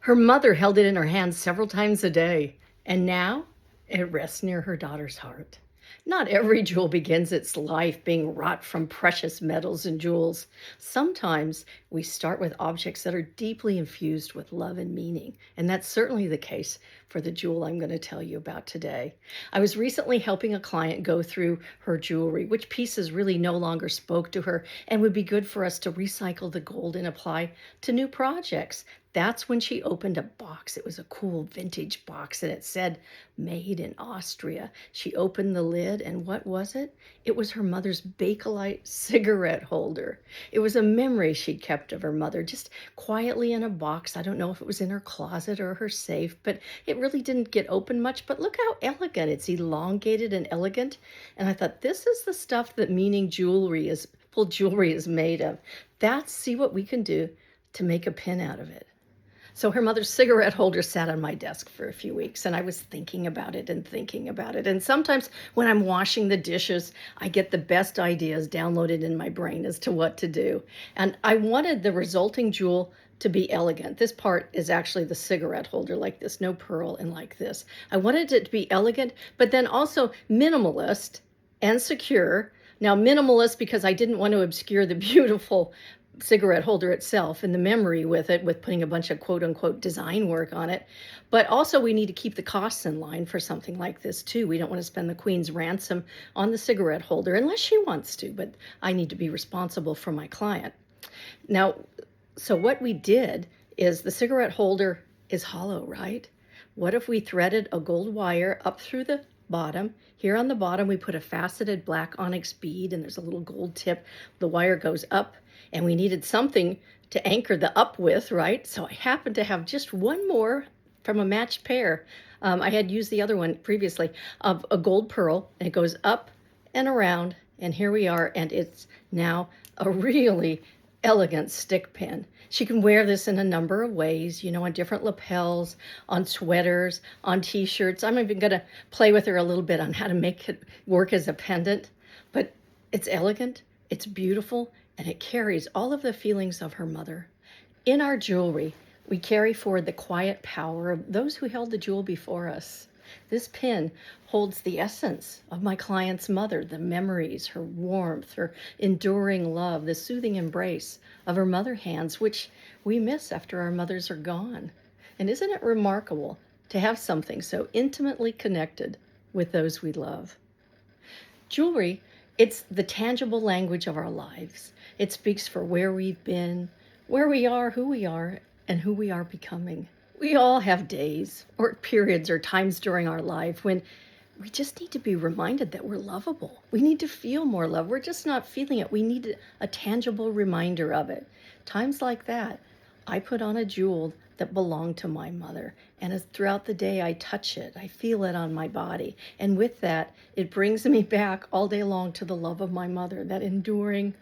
Her mother held it in her hand several times a day, and now it rests near her daughter's heart. Not every jewel begins its life being wrought from precious metals and jewels. Sometimes we start with objects that are deeply infused with love and meaning, and that's certainly the case for the jewel I'm going to tell you about today. I was recently helping a client go through her jewelry, which pieces really no longer spoke to her and would be good for us to recycle the gold and apply to new projects. That's when she opened a box. It was a cool vintage box and it said made in Austria. She opened the lid and what was it? It was her mother's Bakelite cigarette holder. It was a memory she'd kept of her mother just quietly in a box. I don't know if it was in her closet or her safe, but it really didn't get open much. But look how elegant. It's elongated and elegant. And I thought, this is the stuff that full jewelry is made of. See what we can do to make a pin out of it. So her mother's cigarette holder sat on my desk for a few weeks, and I was thinking about it and thinking about it. And sometimes when I'm washing the dishes, I get the best ideas downloaded in my brain as to what to do. And I wanted the resulting jewel to be elegant. This part is actually the cigarette holder like this, no pearl and like this. I wanted it to be elegant, but then also minimalist and secure. Now, minimalist because I didn't want to obscure the beautiful cigarette holder itself and the memory with it, with putting a bunch of quote unquote design work on it. But also we need to keep the costs in line for something like this too. We don't want to spend the queen's ransom on the cigarette holder unless she wants to, but I need to be responsible for my client. Now, so what we did is the cigarette holder is hollow, right? What if we threaded a gold wire up through the bottom? Here on the bottom, we put a faceted black onyx bead and there's a little gold tip. The wire goes up and we needed something to anchor the up with, right? So I happened to have just one more from a matched pair. I had used the other one previously of a gold pearl, and it goes up and around, and here we are, and it's now a really elegant stick pin. She can wear this in a number of ways, on different lapels, on sweaters, on t-shirts. I'm even gonna play with her a little bit on how to make it work as a pendant, but it's elegant, it's beautiful, and it carries all of the feelings of her mother. In our jewelry, we carry forward the quiet power of those who held the jewel before us. This pin holds the essence of my client's mother, the memories, her warmth, her enduring love, the soothing embrace of her mother hands, which we miss after our mothers are gone. And isn't it remarkable to have something so intimately connected with those we love? Jewelry, it's the tangible language of our lives. It speaks for where we've been, where we are, and who we are becoming. We all have days or periods or times during our life when we just need to be reminded that we're lovable. We need to feel more love. We're just not feeling it. We need a tangible reminder of it. Times like that, I put on a jewel that belonged to my mother. And as throughout the day, I touch it. I feel it on my body. And with that, it brings me back all day long to the love of my mother, that enduring,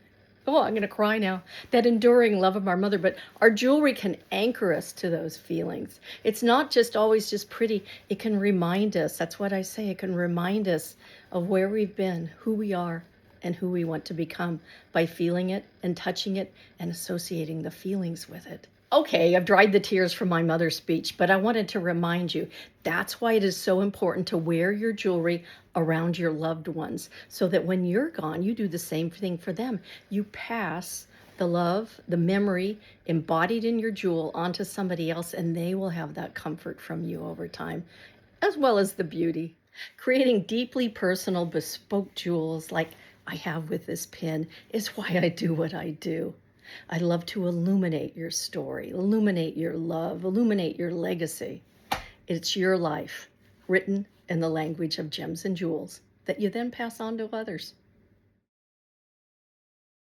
oh, I'm going to cry now, that enduring love of our mother. But our jewelry can anchor us to those feelings. It's not just always just pretty. It can remind us. That's what I say. It can remind us of where we've been, who we are, and who we want to become by feeling it and touching it and associating the feelings with it. Okay, I've dried the tears from my mother's speech, but I wanted to remind you, that's why it is so important to wear your jewelry around your loved ones, so that when you're gone, you do the same thing for them. You pass the love, the memory embodied in your jewel onto somebody else, and they will have that comfort from you over time, as well as the beauty. Creating deeply personal, bespoke jewels like I have with this pin is why I do what I do. I love to illuminate your story, illuminate your love, illuminate your legacy. It's your life, written in the language of gems and jewels, that you then pass on to others.